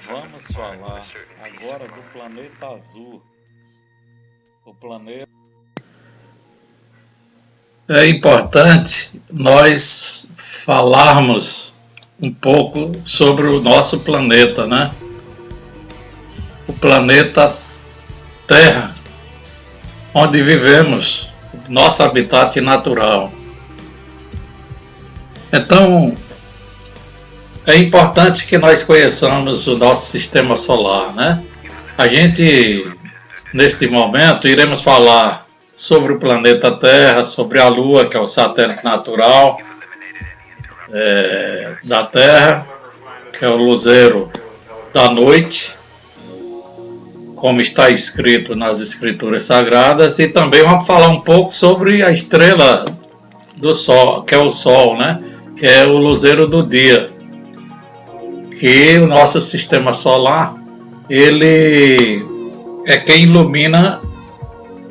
Vamos falar agora do planeta azul. O planeta. É importante nós falarmos um pouco sobre o nosso planeta, né? O planeta Terra, onde vivemos, nosso habitat natural. Então, é importante que nós conheçamos o nosso sistema solar, né? A gente, neste momento, iremos falar sobre o planeta Terra, sobre a Lua, que é o satélite natural da Terra, que é o luzeiro da noite, como está escrito nas Escrituras Sagradas, e também vamos falar um pouco sobre a estrela do Sol, que é o Sol, né? Que é o luzeiro do dia, que o nosso sistema solar, ele é quem ilumina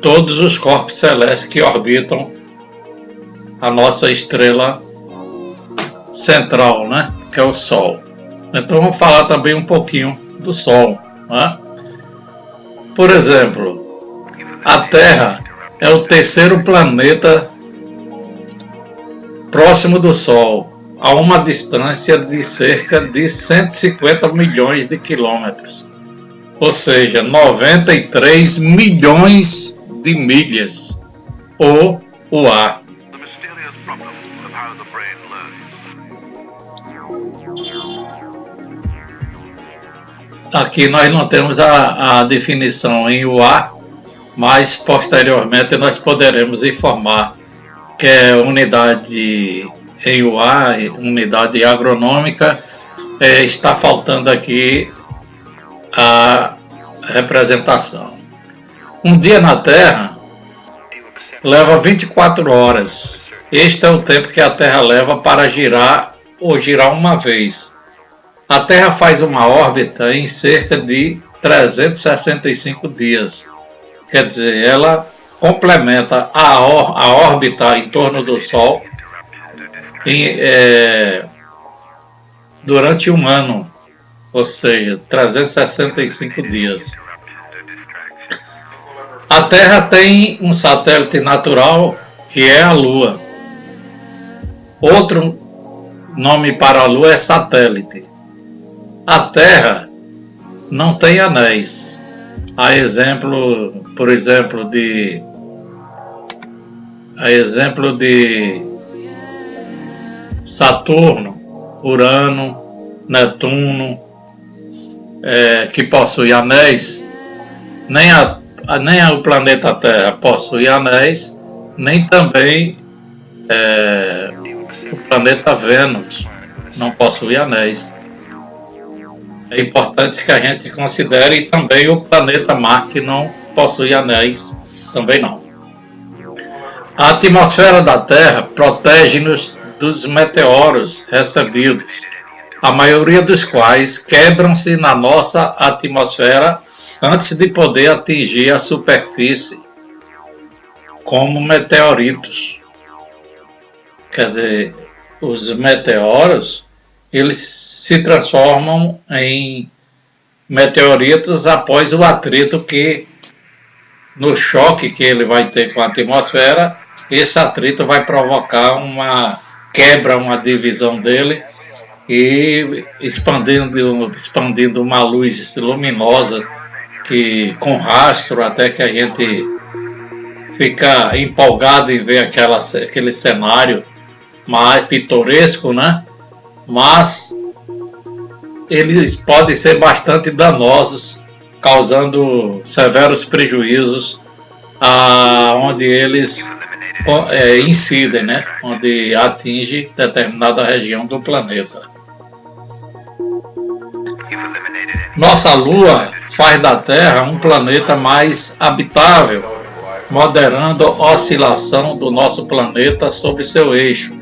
todos os corpos celestes que orbitam a nossa estrela central, né? Que é o Sol. Então vamos falar também um pouquinho do Sol, né? Por exemplo, a Terra é o terceiro planeta próximo do Sol, a uma distância de cerca de 150 milhões de quilômetros, ou seja, 93 milhões de milhas, ou o ar. Aqui nós não temos a definição em UA, mas posteriormente nós poderemos informar que é unidade em UA, unidade agronômica, está faltando aqui a representação. Um dia na Terra leva 24 horas. Este é o tempo que a Terra leva para girar ou girar uma vez. A Terra faz uma órbita em cerca de 365 dias. Quer dizer, ela complementa a órbita em torno do Sol durante um ano, ou seja, 365 dias. A Terra tem um satélite natural que é a Lua. Outro nome para a Lua é satélite. A Terra não tem anéis. A exemplo de Saturno, Urano, Netuno, que possui anéis, nem o planeta Terra possui anéis, nem também o planeta Vênus não possui anéis. É importante que a gente considere também o planeta Marte, que não possui anéis, também não. A atmosfera da Terra protege-nos dos meteoros recebidos, a maioria dos quais quebram-se na nossa atmosfera antes de poder atingir a superfície, como meteoritos. Quer dizer, os meteoros, eles se transformam em meteoritos após o atrito no choque que ele vai ter com a atmosfera, esse atrito vai provocar uma quebra, uma divisão dele e expandindo uma luz luminosa com rastro, até que a gente fica empolgado em ver aquele cenário mais pitoresco, né? Mas eles podem ser bastante danosos, causando severos prejuízos onde eles incidem, né? Onde atinge determinada região do planeta. Nossa Lua faz da Terra um planeta mais habitável, moderando a oscilação do nosso planeta sobre seu eixo,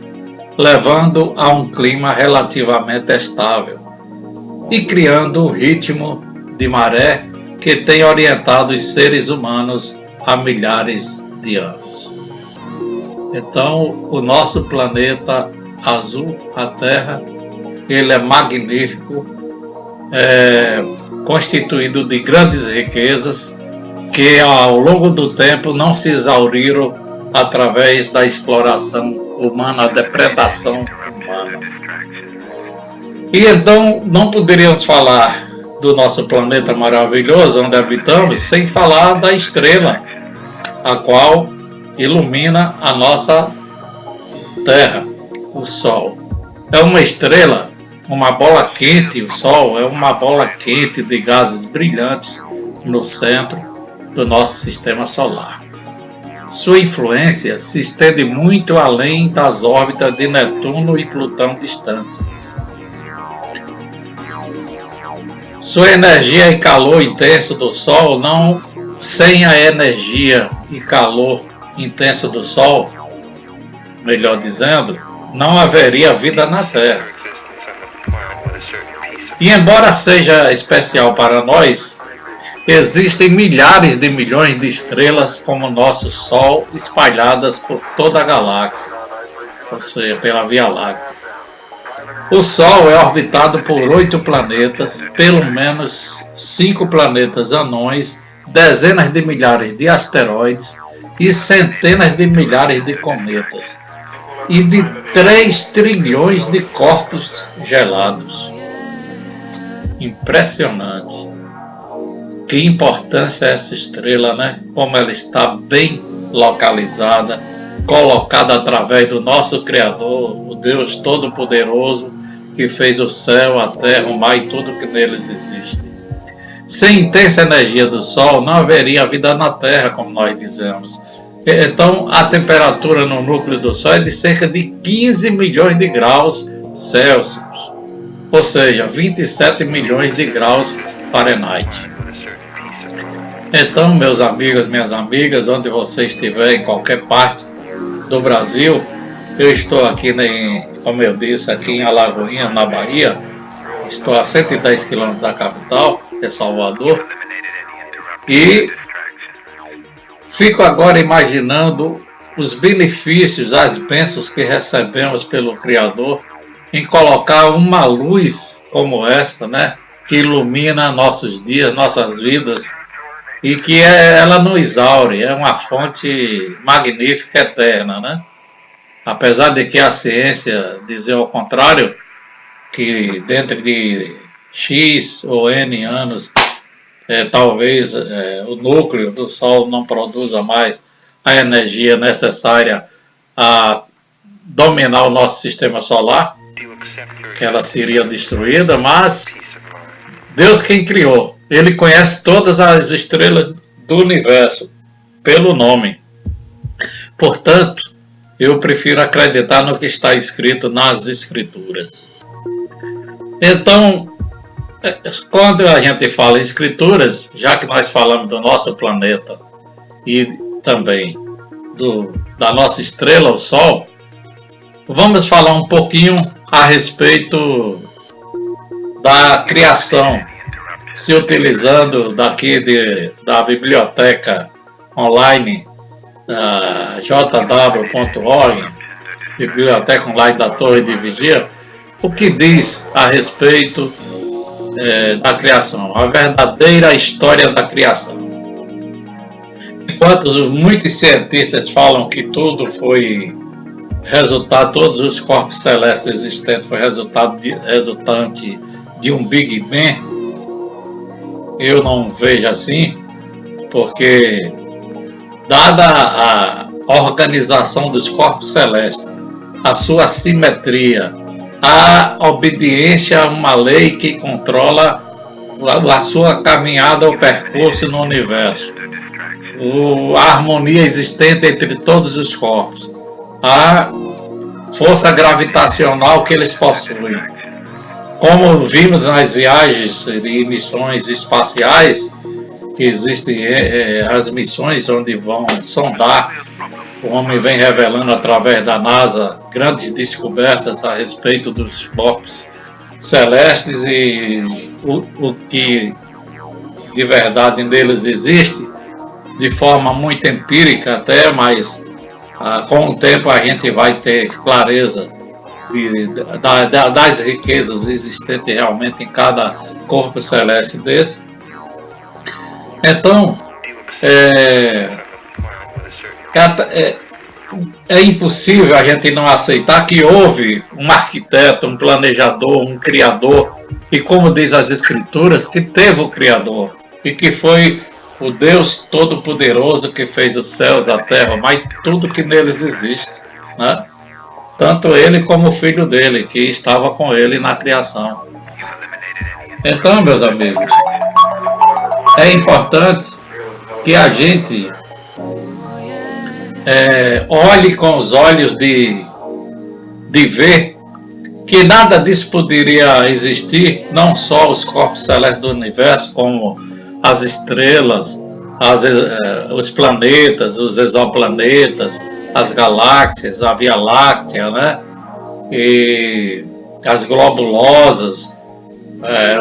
levando a um clima relativamente estável e criando o ritmo de maré que tem orientado os seres humanos há milhares de anos. Então, o nosso planeta azul, a Terra, ele é magnífico, constituído de grandes riquezas que ao longo do tempo não se exauriram através da exploração humana, a depredação humana. E então não poderíamos falar do nosso planeta maravilhoso onde habitamos sem falar da estrela, a qual ilumina a nossa Terra, o Sol. É uma estrela, uma bola quente, o Sol é uma bola quente de gases brilhantes no centro do nosso sistema solar. Sua influência se estende muito além das órbitas de Netuno e Plutão distantes. Sua energia e calor intenso do Sol sem a energia e calor intenso do Sol, melhor dizendo, não haveria vida na Terra. E embora seja especial para nós, existem milhares de milhões de estrelas como nosso Sol espalhadas por toda a galáxia, ou seja, pela Via Láctea. O Sol é orbitado por 8 planetas, pelo menos 5 planetas anões, dezenas de milhares de asteroides e centenas de milhares de cometas, e de 3 trilhões de corpos gelados. Impressionante. Que importância é essa estrela, né? Como ela está bem localizada, colocada através do nosso Criador, o Deus Todo-Poderoso, que fez o céu, a terra, o mar e tudo que neles existe. Sem a intensa energia do Sol, não haveria vida na Terra, como nós dizemos. Então, a temperatura no núcleo do Sol é de cerca de 15 milhões de graus Celsius, ou seja, 27 milhões de graus Fahrenheit. Então, meus amigos, minhas amigas, onde você estiver, em qualquer parte do Brasil, eu estou aqui, como eu disse, aqui em Alagoinhas, na Bahia. Estou a 110 km da capital, que é Salvador, e fico agora imaginando os benefícios, as bênçãos que recebemos pelo Criador em colocar uma luz como essa, né, que ilumina nossos dias, nossas vidas, e que ela não exaure, é uma fonte magnífica, eterna, né? Apesar de que a ciência dizer ao contrário, que dentro de X ou N anos, talvez o núcleo do Sol não produza mais a energia necessária a dominar o nosso sistema solar, que ela seria destruída, mas Deus quem criou, Ele conhece todas as estrelas do universo pelo nome. Portanto, eu prefiro acreditar no que está escrito nas Escrituras. Então, quando a gente fala em Escrituras, já que nós falamos do nosso planeta e também da nossa estrela, o Sol, vamos falar um pouquinho a respeito da criação, se utilizando daqui da biblioteca online jw.org, Biblioteca Online da Torre de Vigia, o que diz a respeito da criação, a verdadeira história da criação. Enquanto muitos cientistas falam que tudo foi resultado, todos os corpos celestes existentes foi resultante de um Big Bang, eu não vejo assim, porque dada a organização dos corpos celestes, a sua simetria, a obediência a uma lei que controla a sua caminhada ou percurso no universo, a harmonia existente entre todos os corpos, a força gravitacional que eles possuem. Como vimos nas viagens e missões espaciais, que existem as missões onde vão sondar, o homem vem revelando através da NASA grandes descobertas a respeito dos corpos celestes e o que de verdade neles existe, de forma muito empírica até, mas com o tempo a gente vai ter clareza das riquezas existentes realmente em cada corpo celeste desse. Então, é impossível a gente não aceitar que houve um arquiteto, um planejador, um criador, e como diz as escrituras, que teve o criador, e que foi o Deus Todo-Poderoso que fez os céus, a terra, mas tudo que neles existe, né? Tanto ele como o filho dele, que estava com ele na criação. Então, meus amigos, é importante que a gente olhe com os olhos de ver que nada disso poderia existir, não só os corpos celestes do universo, como as estrelas, os planetas, os exoplanetas, as galáxias, a Via Láctea, né? E as globulosas,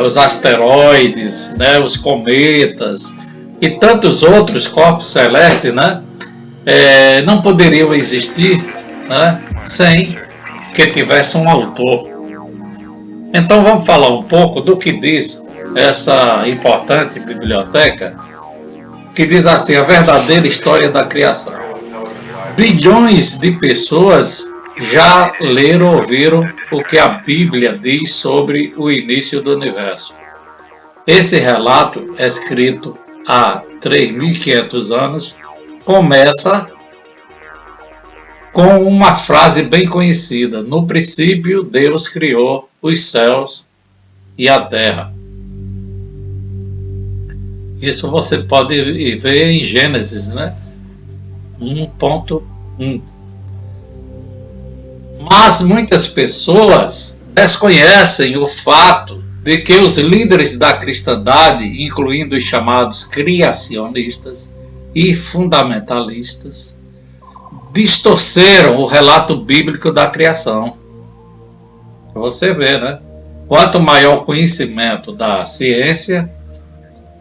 os asteroides, né? Os cometas e tantos outros corpos celestes, né? Não poderiam existir, né? Sem que tivesse um autor. Então vamos falar um pouco do que diz essa importante biblioteca, que diz assim: a verdadeira história da criação. Bilhões de pessoas já leram ou ouviram o que a Bíblia diz sobre o início do universo. Esse relato, escrito há 3.500 anos, começa com uma frase bem conhecida: no princípio Deus criou os céus e a terra. Isso você pode ver em Gênesis, né? 1.1. Mas muitas pessoas desconhecem o fato de que os líderes da cristandade, incluindo os chamados criacionistas e fundamentalistas, distorceram o relato bíblico da criação. Você vê, né? Quanto maior o conhecimento da ciência,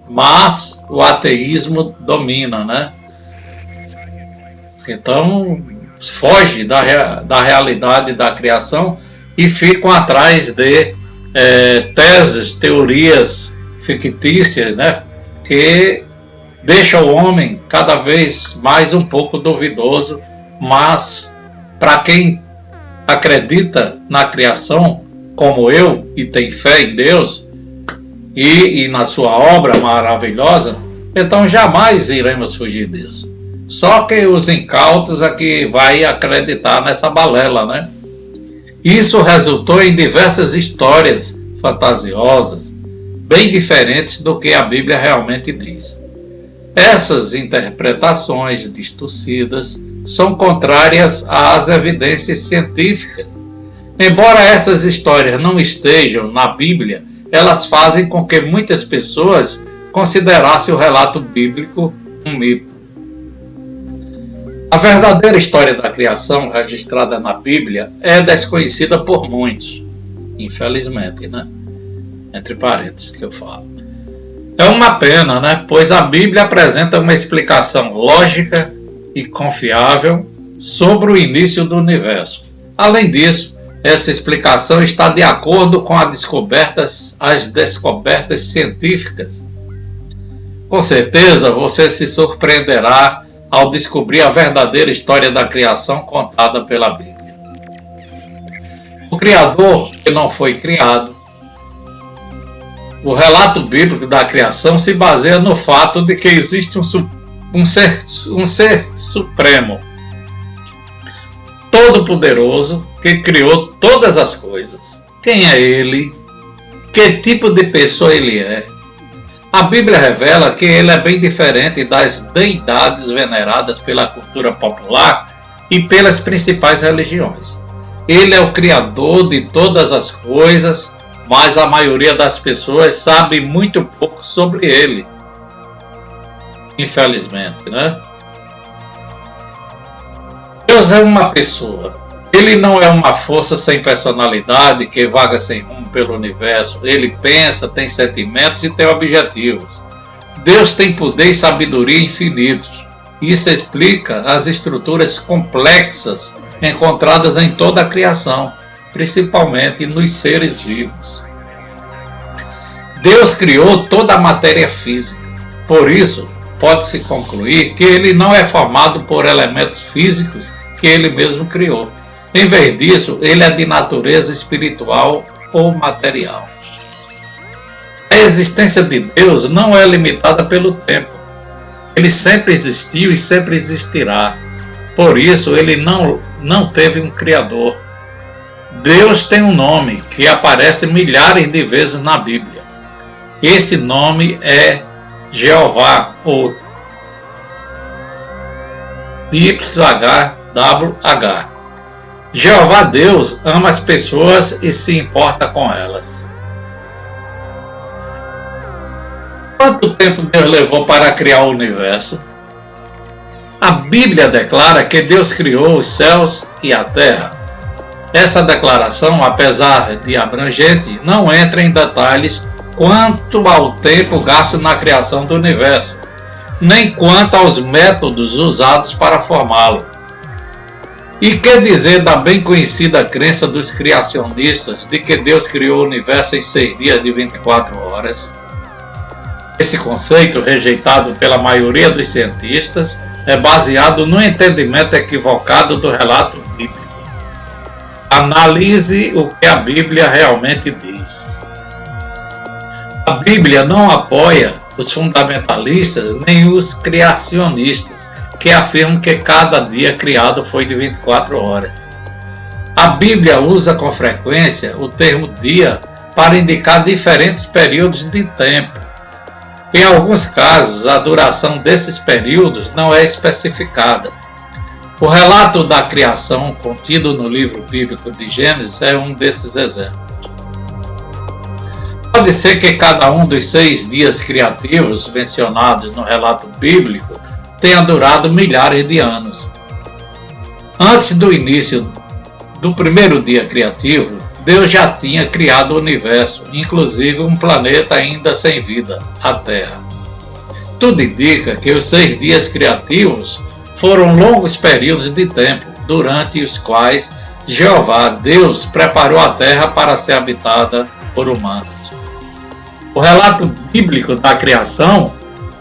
mais o ateísmo domina, né? Então, foge da realidade da criação e ficam atrás de teses, teorias fictícias, né? Que deixam o homem cada vez mais um pouco duvidoso. Mas, para quem acredita na criação, como eu, e tem fé em Deus e na sua obra maravilhosa, então jamais iremos fugir disso. Só que os incautos é que vai acreditar nessa balela, né? Isso resultou em diversas histórias fantasiosas, bem diferentes do que a Bíblia realmente diz. Essas interpretações distorcidas são contrárias às evidências científicas. Embora essas histórias não estejam na Bíblia, elas fazem com que muitas pessoas considerassem o relato bíblico um mito. A verdadeira história da criação registrada na Bíblia é desconhecida por muitos, infelizmente, né? Entre parênteses que eu falo. É uma pena, né? Pois a Bíblia apresenta uma explicação lógica e confiável sobre o início do universo. Além disso, essa explicação está de acordo com as descobertas científicas. Com certeza você se surpreenderá ao descobrir a verdadeira história da criação contada pela Bíblia. O Criador que não foi criado. O relato bíblico da criação se baseia no fato de que existe um ser supremo, todo-poderoso, que criou todas as coisas. Quem é ele? Que tipo de pessoa ele é? A Bíblia revela que ele é bem diferente das deidades veneradas pela cultura popular e pelas principais religiões. Ele é o Criador de todas as coisas, mas a maioria das pessoas sabe muito pouco sobre ele. Infelizmente, né? Deus é uma pessoa. Ele não é uma força sem personalidade que vaga sem rumo pelo universo. Ele pensa, tem sentimentos e tem objetivos. Deus tem poder e sabedoria infinitos. Isso explica as estruturas complexas encontradas em toda a criação, principalmente nos seres vivos. Deus criou toda a matéria física, por isso pode-se concluir que ele não é formado por elementos físicos que ele mesmo criou. Em vez disso, ele é de natureza espiritual ou material. A existência de Deus não é limitada pelo tempo. Ele sempre existiu e sempre existirá. Por isso, ele não teve um criador. Deus tem um nome que aparece milhares de vezes na Bíblia. Esse nome é Jeová, ou YHWH. Jeová Deus ama as pessoas e se importa com elas. Quanto tempo Deus levou para criar o universo? A Bíblia declara que Deus criou os céus e a terra. Essa declaração, apesar de abrangente, não entra em detalhes quanto ao tempo gasto na criação do universo, nem quanto aos métodos usados para formá-lo. E que dizer da bem conhecida crença dos criacionistas de que Deus criou o universo em 6 dias de 24 horas? Esse conceito, rejeitado pela maioria dos cientistas, é baseado no entendimento equivocado do relato bíblico. Analise o que a Bíblia realmente diz. A Bíblia não apoia os fundamentalistas nem os criacionistas, que afirmam que cada dia criado foi de 24 horas. A Bíblia usa com frequência o termo dia para indicar diferentes períodos de tempo. Em alguns casos, a duração desses períodos não é especificada. O relato da criação contido no livro bíblico de Gênesis é um desses exemplos. Pode ser que cada um dos 6 dias criativos mencionados no relato bíblico tenha durado milhares de anos. Antes do início do primeiro dia criativo, Deus já tinha criado o universo, inclusive um planeta ainda sem vida, a Terra. Tudo indica que os 6 dias criativos foram longos períodos de tempo, durante os quais Jeová, Deus, preparou a Terra para ser habitada por humanos. O relato bíblico da criação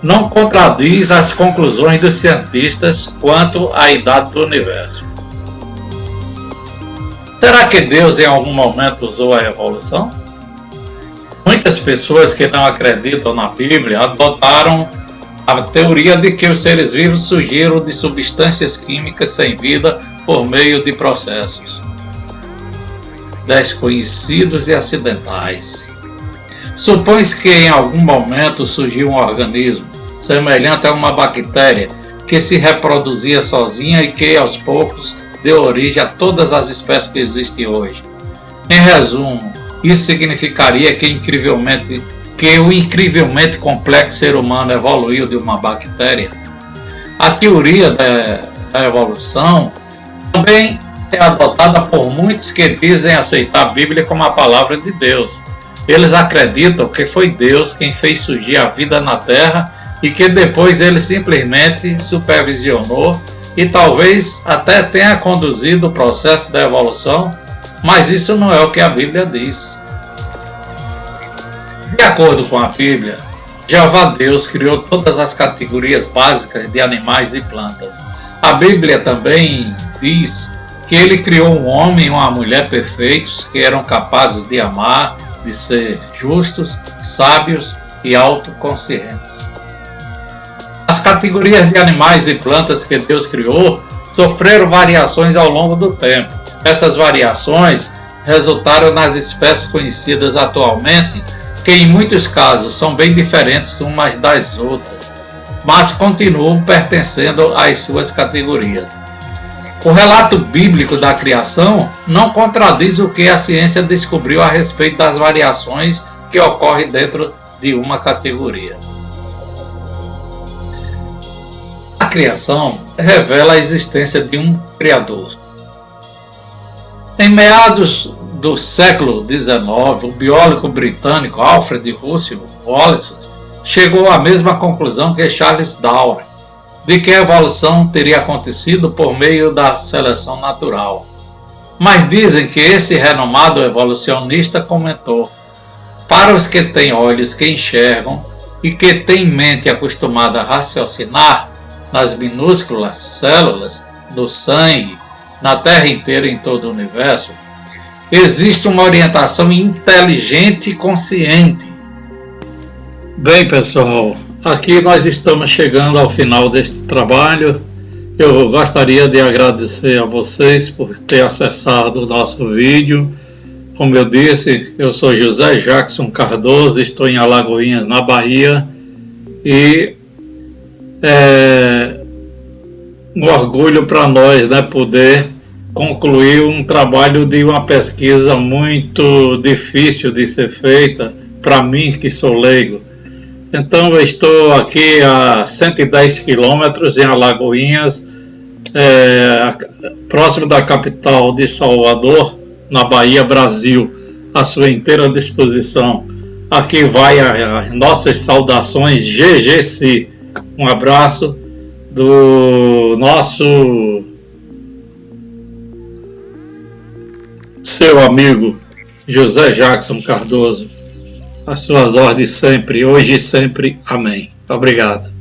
não contradiz as conclusões dos cientistas quanto à idade do universo. Será que Deus em algum momento usou a evolução? Muitas pessoas que não acreditam na Bíblia adotaram a teoria de que os seres vivos surgiram de substâncias químicas sem vida por meio de processos desconhecidos e acidentais. Supõe-se que em algum momento surgiu um organismo, semelhante a uma bactéria, que se reproduzia sozinha e que aos poucos deu origem a todas as espécies que existem hoje. Em resumo, isso significaria que o incrivelmente complexo ser humano evoluiu de uma bactéria. A teoria da evolução também é adotada por muitos que dizem aceitar a Bíblia como a palavra de Deus. Eles acreditam que foi Deus quem fez surgir a vida na Terra e que depois ele simplesmente supervisionou e talvez até tenha conduzido o processo da evolução, mas isso não é o que a Bíblia diz. De acordo com a Bíblia, Jeová Deus criou todas as categorias básicas de animais e plantas. A Bíblia também diz que ele criou um homem e uma mulher perfeitos que eram capazes de amar, de ser justos, sábios e autoconscientes. As categorias de animais e plantas que Deus criou sofreram variações ao longo do tempo. Essas variações resultaram nas espécies conhecidas atualmente, que em muitos casos são bem diferentes umas das outras, mas continuam pertencendo às suas categorias. O relato bíblico da criação não contradiz o que a ciência descobriu a respeito das variações que ocorrem dentro de uma categoria. A criação revela a existência de um Criador. Em meados do século XIX, o biólogo britânico Alfred Russel Wallace chegou à mesma conclusão que Charles Darwin, de que a evolução teria acontecido por meio da seleção natural. Mas dizem que esse renomado evolucionista comentou: para os que têm olhos que enxergam e que têm mente acostumada a raciocinar nas minúsculas células do sangue, na Terra inteira e em todo o universo, existe uma orientação inteligente e consciente. Bem, pessoal, aqui nós estamos chegando ao final deste trabalho. Eu gostaria de agradecer a vocês por ter acessado o nosso vídeo. Como eu disse, eu sou José Jackson Cardoso, estou em Alagoinhas, na Bahia, e é um orgulho para nós, né, poder concluir um trabalho de uma pesquisa muito difícil de ser feita, para mim que sou leigo. Então eu estou aqui a 110 quilômetros em Alagoinhas, próximo da capital de Salvador, na Bahia, Brasil, à sua inteira disposição. Aqui vai as nossas saudações GGC. Um abraço do nosso seu amigo José Jackson Cardoso. As suas ordens sempre, hoje e sempre. Amém. Obrigado.